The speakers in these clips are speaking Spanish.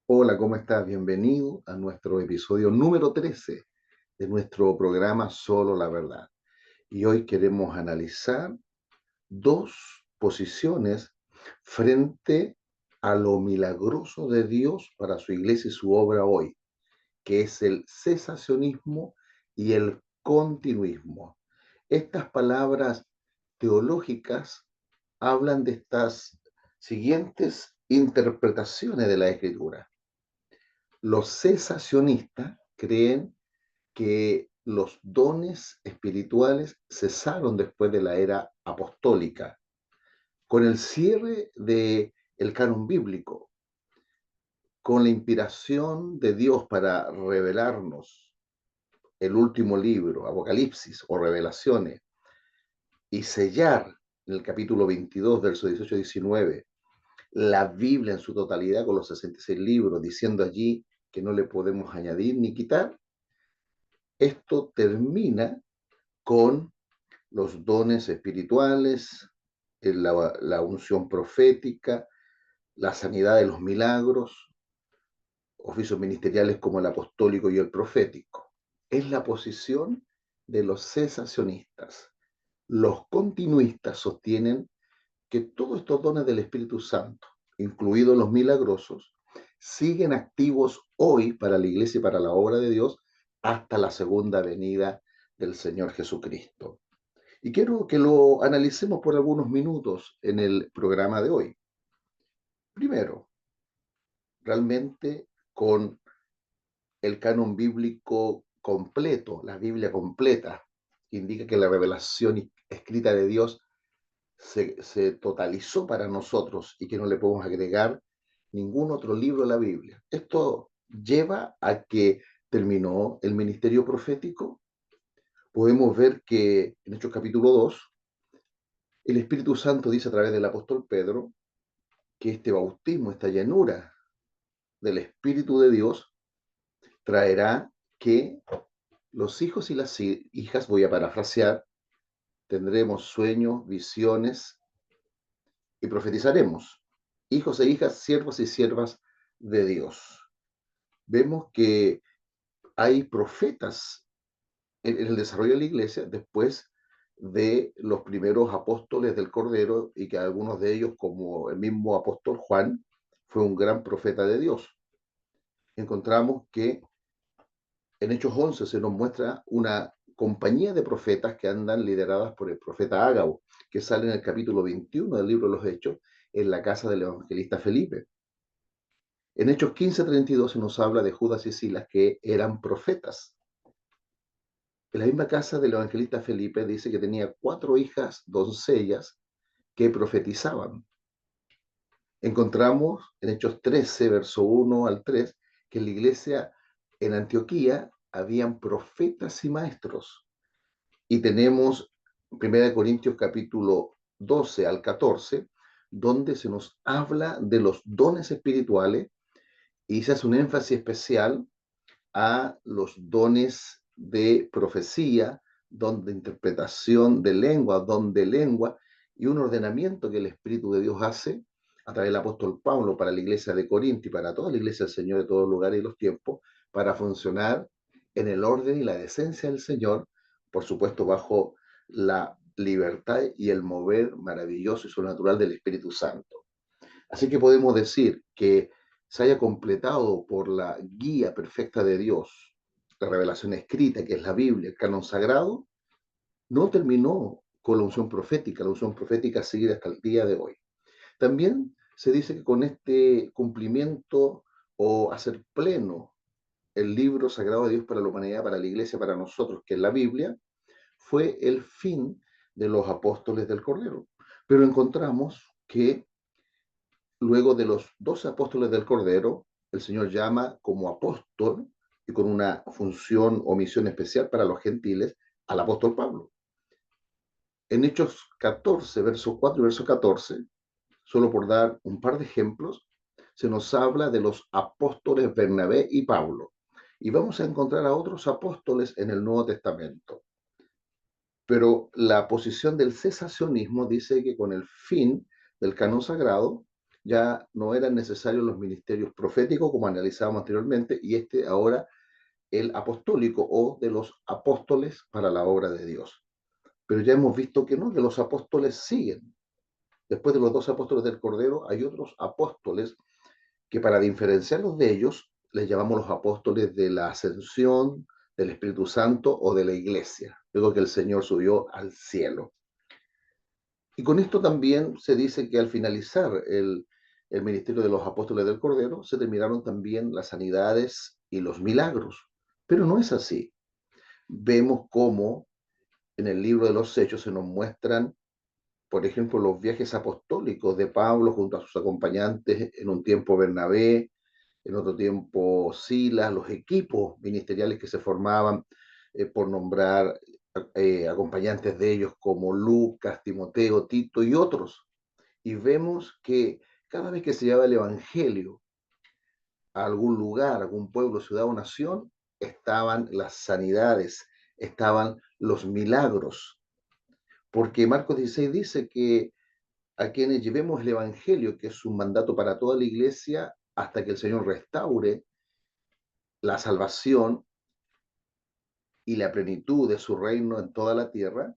Hola, ¿cómo estás? Bienvenido a nuestro episodio número 13 de nuestro programa Solo la Verdad. Y hoy queremos analizar dos posiciones frente a lo milagroso de Dios para su iglesia y su obra hoy, que es el cesacionismo y el continuismo. Estas palabras teológicas hablan de estas siguientes interpretaciones de la Escritura. Los cesacionistas creen que los dones espirituales cesaron después de la era apostólica. Con el cierre del canon bíblico, con la inspiración de Dios para revelarnos el último libro, Apocalipsis o Revelaciones, y sellar en el capítulo 22, versos 18-19, la Biblia en su totalidad con los 66 libros, diciendo allí que no le podemos añadir ni quitar, esto termina con los dones espirituales, la unción profética, la sanidad de los milagros, oficios ministeriales como el apostólico y el profético. Es la posición de los cesacionistas. Los continuistas sostienen que todos estos dones del Espíritu Santo, incluidos los milagrosos, siguen activos hoy para la iglesia y para la obra de Dios hasta la segunda venida del Señor Jesucristo. Y quiero que lo analicemos por algunos minutos en el programa de hoy. Primero, realmente con el canon bíblico completo, la Biblia completa, que indica que la revelación escrita de Dios se totalizó para nosotros y que no le podemos agregar ningún otro libro a la Biblia. Esto lleva a que terminó el ministerio profético. Podemos ver que en Hechos capítulo 2, el Espíritu Santo dice a través del apóstol Pedro que este bautismo, esta llenura del Espíritu de Dios, traerá que los hijos y las hijas, voy a parafrasear, tendremos sueños, visiones y profetizaremos. Hijos e hijas, siervos y siervas de Dios. Vemos que hay profetas en el desarrollo de la iglesia después de los primeros apóstoles del Cordero y que algunos de ellos, como el mismo apóstol Juan, fue un gran profeta de Dios. Encontramos que en Hechos 11 se nos muestra una compañía de profetas que andan lideradas por el profeta Ágabo, que sale en el capítulo 21 del libro de los Hechos, en la casa del evangelista Felipe. En Hechos 15:32 se nos habla de Judas y Silas, que eran profetas. En la misma casa del evangelista Felipe dice que tenía 4 hijas doncellas que profetizaban. Encontramos en Hechos 13, verso 1 al 3, que en la iglesia en Antioquía habían profetas y maestros. Y tenemos 1 Corintios capítulo 12 al 14, donde se nos habla de los dones espirituales y se hace un énfasis especial a los dones de profecía, don de interpretación de lengua, don de lengua, y un ordenamiento que el Espíritu de Dios hace a través del apóstol Pablo para la iglesia de Corinto y para toda la iglesia del Señor de todos los lugares y los tiempos, para funcionar en el orden y la decencia del Señor, por supuesto bajo la libertad y el mover maravilloso y sobrenatural del Espíritu Santo. Así que podemos decir que se haya completado por la guía perfecta de Dios, la revelación escrita, que es la Biblia, el canon sagrado, no terminó con la unción profética sigue hasta el día de hoy. También se dice que con este cumplimiento o hacer pleno el libro sagrado de Dios para la humanidad, para la iglesia, para nosotros, que es la Biblia, fue el fin de los apóstoles del Cordero. Pero encontramos que luego de los 12 apóstoles del Cordero, el Señor llama como apóstol y con una función o misión especial para los gentiles al apóstol Pablo. En Hechos 14, verso 4 y verso 14, solo por dar un par de ejemplos, se nos habla de los apóstoles Bernabé y Pablo. Y vamos a encontrar a otros apóstoles en el Nuevo Testamento. Pero la posición del cesacionismo dice que con el fin del canon sagrado, ya no eran necesarios los ministerios proféticos como analizábamos anteriormente, y ahora el apostólico o de los apóstoles para la obra de Dios. Pero ya hemos visto que no, que los apóstoles siguen. Después de los 12 apóstoles del Cordero, hay otros apóstoles que, para diferenciarlos de ellos, les llamamos los apóstoles de la ascensión, del Espíritu Santo o de la iglesia, luego que el Señor subió al cielo. Y con esto también se dice que al finalizar el ministerio de los apóstoles del Cordero, se terminaron también las sanidades y los milagros. Pero no es así. Vemos cómo en el libro de los Hechos se nos muestran, por ejemplo, los viajes apostólicos de Pablo junto a sus acompañantes, en un tiempo Bernabé, en otro tiempo Silas, los equipos ministeriales que se formaban, por nombrar acompañantes de ellos como Lucas, Timoteo, Tito y otros. Y vemos que cada vez que se llevaba el Evangelio a algún lugar, algún pueblo, ciudad o nación, estaban las sanidades, estaban los milagros. Porque Marcos 16 dice que a quienes llevemos el Evangelio, que es un mandato para toda la iglesia, hasta que el Señor restaure la salvación y la plenitud de su reino en toda la tierra,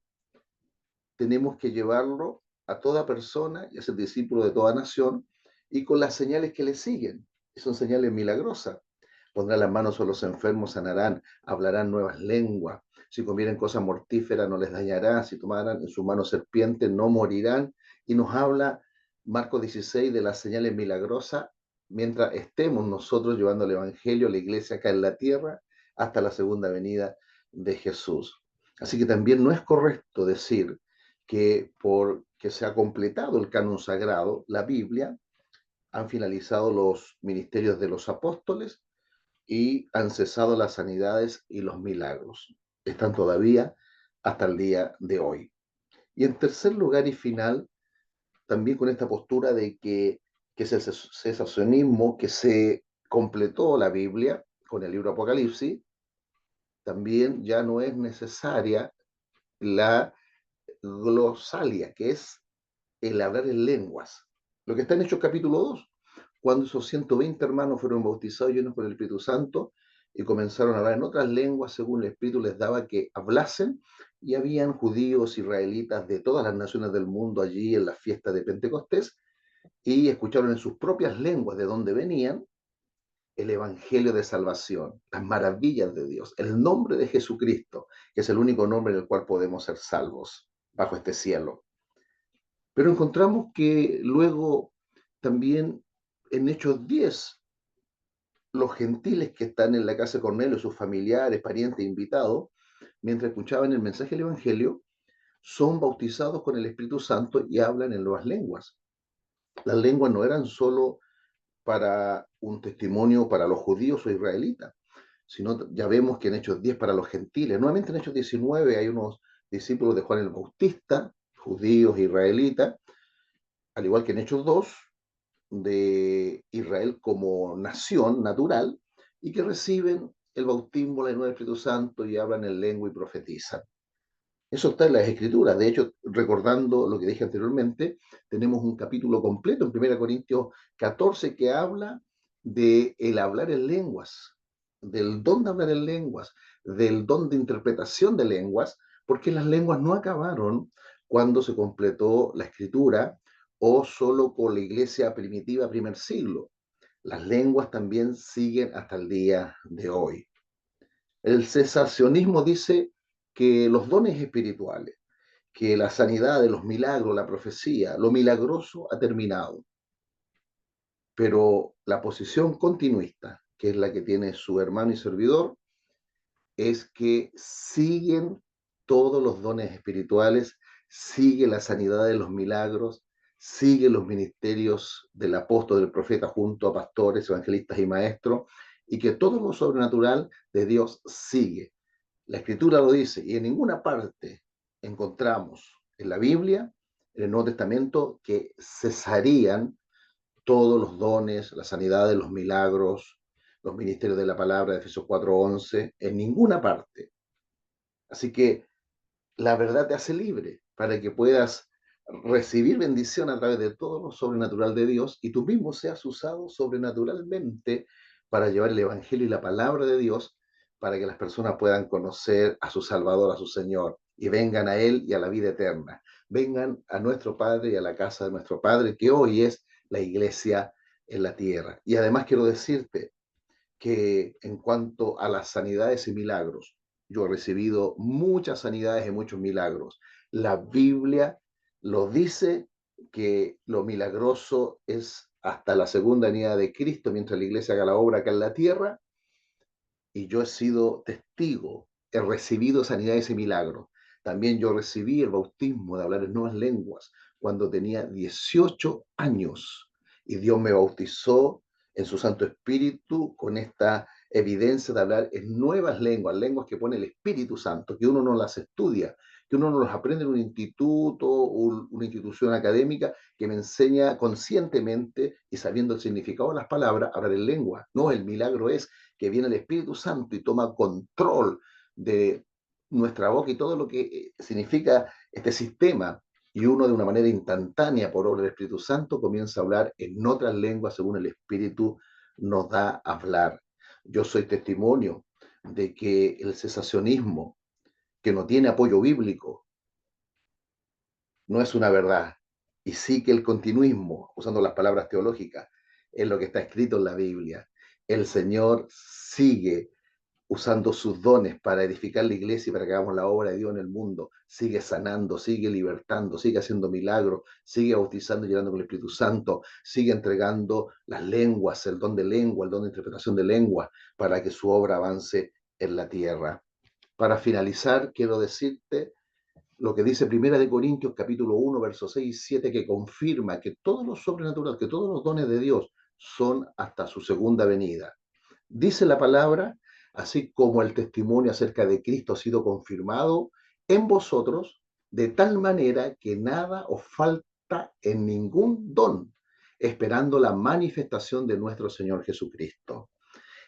tenemos que llevarlo a toda persona y hacer discípulo de toda nación, y con las señales que le siguen. Son señales milagrosas. Pondrán las manos sobre los enfermos, sanarán, hablarán nuevas lenguas. Si comieren cosas mortíferas no les dañará, si tomaran en sus manos serpientes no morirán. Y nos habla Marcos 16 de las señales milagrosas mientras estemos nosotros llevando el Evangelio a la iglesia acá en la tierra hasta la segunda venida de Jesús. Así que también no es correcto decir que porque se ha completado el canon sagrado, la Biblia, han finalizado los ministerios de los apóstoles y han cesado las sanidades y los milagros. Están todavía hasta el día de hoy. Y en tercer lugar y final, también con esta postura de que es el cesacionismo, que se completó la Biblia con el libro Apocalipsis, también ya no es necesaria la glosalia, que es el hablar en lenguas. Lo que está en Hechos capítulo 2, cuando esos 120 hermanos fueron bautizados llenos por el Espíritu Santo y comenzaron a hablar en otras lenguas según el Espíritu les daba que hablasen, y habían judíos, israelitas de todas las naciones del mundo allí en la fiesta de Pentecostés, y escucharon en sus propias lenguas de donde venían el Evangelio de salvación, las maravillas de Dios, el nombre de Jesucristo, que es el único nombre en el cual podemos ser salvos bajo este cielo. Pero encontramos que luego también en Hechos 10, los gentiles que están en la casa de Cornelio, sus familiares, parientes, invitados, mientras escuchaban el mensaje del Evangelio, son bautizados con el Espíritu Santo y hablan en nuevas lenguas. Las lenguas no eran solo para un testimonio para los judíos o israelitas, sino ya vemos que en Hechos 10 para los gentiles. Nuevamente en Hechos 19 hay unos discípulos de Juan el Bautista, judíos e israelitas, al igual que en Hechos 2, de Israel como nación natural, y que reciben el bautismo del Espíritu Santo y hablan en lengua y profetizan. Eso está en las Escrituras. De hecho, recordando lo que dije anteriormente, tenemos un capítulo completo en 1 Corintios 14 que habla de el hablar en lenguas, del don de hablar en lenguas, del don de interpretación de lenguas, porque las lenguas no acabaron cuando se completó la Escritura o solo con la iglesia primitiva, primer siglo. Las lenguas también siguen hasta el día de hoy. El cesacionismo dice que los dones espirituales, que la sanidad de los milagros, la profecía, lo milagroso ha terminado. Pero la posición continuista, que es la que tiene su hermano y servidor, es que siguen todos los dones espirituales, sigue la sanidad de los milagros, sigue los ministerios del apóstol, del profeta, junto a pastores, evangelistas y maestros, y que todo lo sobrenatural de Dios sigue. La Escritura lo dice, y en ninguna parte encontramos en la Biblia, en el Nuevo Testamento, que cesarían todos los dones, la sanidad de los milagros, los ministerios de la palabra de Efesios 4:11, en ninguna parte. Así que la verdad te hace libre para que puedas recibir bendición a través de todo lo sobrenatural de Dios y tú mismo seas usado sobrenaturalmente para llevar el Evangelio y la palabra de Dios para que las personas puedan conocer a su Salvador, a su Señor, y vengan a Él y a la vida eterna. Vengan a nuestro Padre y a la casa de nuestro Padre, que hoy es la iglesia en la tierra. Y además quiero decirte que en cuanto a las sanidades y milagros, yo he recibido muchas sanidades y muchos milagros. La Biblia lo dice que lo milagroso es hasta la segunda venida de Cristo, mientras la iglesia haga la obra acá en la tierra, y yo he sido testigo, he recibido sanidades y milagros. También yo recibí el bautismo de hablar en nuevas lenguas cuando tenía 18 años y Dios me bautizó en su Santo Espíritu con esta evidencia de hablar en nuevas lenguas, lenguas que pone el Espíritu Santo, que uno no las estudia, que uno no las aprende en un instituto, una institución académica que me enseña conscientemente y sabiendo el significado de las palabras, hablar en lengua. No, el milagro es que viene el Espíritu Santo y toma control de nuestra boca y todo lo que significa este sistema, y uno de una manera instantánea por obra del Espíritu Santo comienza a hablar en otras lenguas según el Espíritu nos da a hablar. Yo soy testimonio de que el cesacionismo, que no tiene apoyo bíblico, no es una verdad. Y sí que el continuismo, usando las palabras teológicas, es lo que está escrito en la Biblia. El Señor sigue usando sus dones para edificar la iglesia y para que hagamos la obra de Dios en el mundo. Sigue sanando, sigue libertando, sigue haciendo milagros, sigue bautizando y llenando con el Espíritu Santo, sigue entregando las lenguas, el don de lengua, el don de interpretación de lengua, para que su obra avance en la tierra. Para finalizar, quiero decirte lo que dice Primera de Corintios capítulo 1, versos 6 y 7, que confirma que todo lo sobrenatural, que todos los dones de Dios son hasta su segunda venida. Dice la palabra, así como el testimonio acerca de Cristo ha sido confirmado en vosotros, de tal manera que nada os falta en ningún don, esperando la manifestación de nuestro Señor Jesucristo.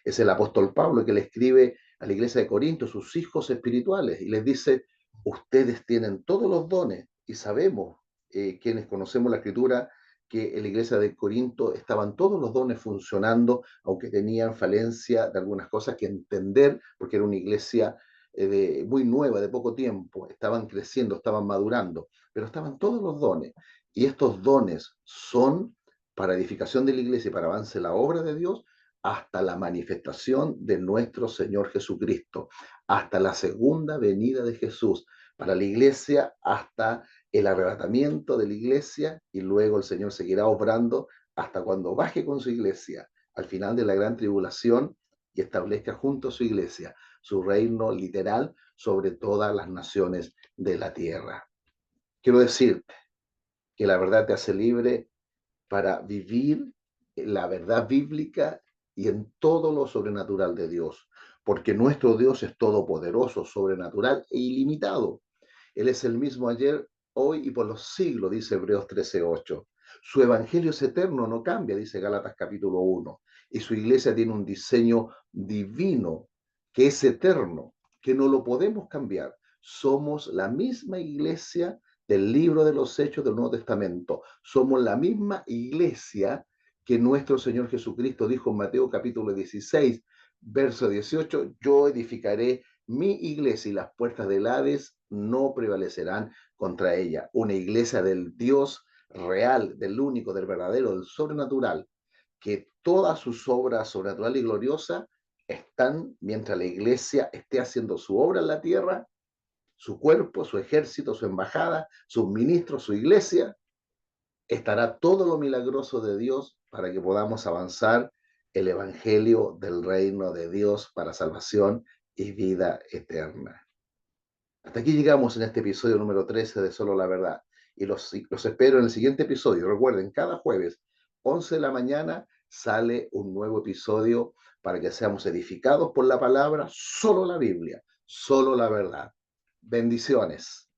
Es el apóstol Pablo que le escribe a la iglesia de Corinto, sus hijos espirituales, y les dice, ustedes tienen todos los dones, y sabemos, quienes conocemos la escritura, que en la iglesia de Corinto estaban todos los dones funcionando, aunque tenían falencia de algunas cosas que entender, porque era una iglesia muy nueva, de poco tiempo, estaban creciendo, estaban madurando, pero estaban todos los dones. Y estos dones son para edificación de la iglesia y para avance la obra de Dios, hasta la manifestación de nuestro Señor Jesucristo, hasta la segunda venida de Jesús para la iglesia, hasta el arrebatamiento de la iglesia, y luego el Señor seguirá obrando hasta cuando baje con su iglesia al final de la gran tribulación y establezca junto a su iglesia su reino literal sobre todas las naciones de la tierra. Quiero decirte que la verdad te hace libre para vivir la verdad bíblica y en todo lo sobrenatural de Dios, porque nuestro Dios es todopoderoso, sobrenatural e ilimitado. Él es el mismo ayer, hoy y por los siglos, dice Hebreos 13:8. Su evangelio es eterno, no cambia, dice Gálatas capítulo 1. Y su iglesia tiene un diseño divino que es eterno, que no lo podemos cambiar. Somos la misma iglesia del libro de los Hechos del Nuevo Testamento. Somos la misma iglesia que nuestro Señor Jesucristo dijo en Mateo capítulo 16, verso 18, yo edificaré mi iglesia y las puertas del Hades no prevalecerán contra ella. Una iglesia del Dios real, del único, del verdadero, del sobrenatural, que todas sus obras sobrenaturales y gloriosas están mientras la iglesia esté haciendo su obra en la tierra, su cuerpo, su ejército, su embajada, sus ministros, su iglesia, estará todo lo milagroso de Dios para que podamos avanzar el evangelio del reino de Dios para salvación y vida eterna. Hasta aquí llegamos en este episodio número 13 de Solo la Verdad. Y los espero en el siguiente episodio. Recuerden, cada jueves, 11 de la mañana, sale un nuevo episodio para que seamos edificados por la palabra, solo la Biblia, solo la verdad. Bendiciones.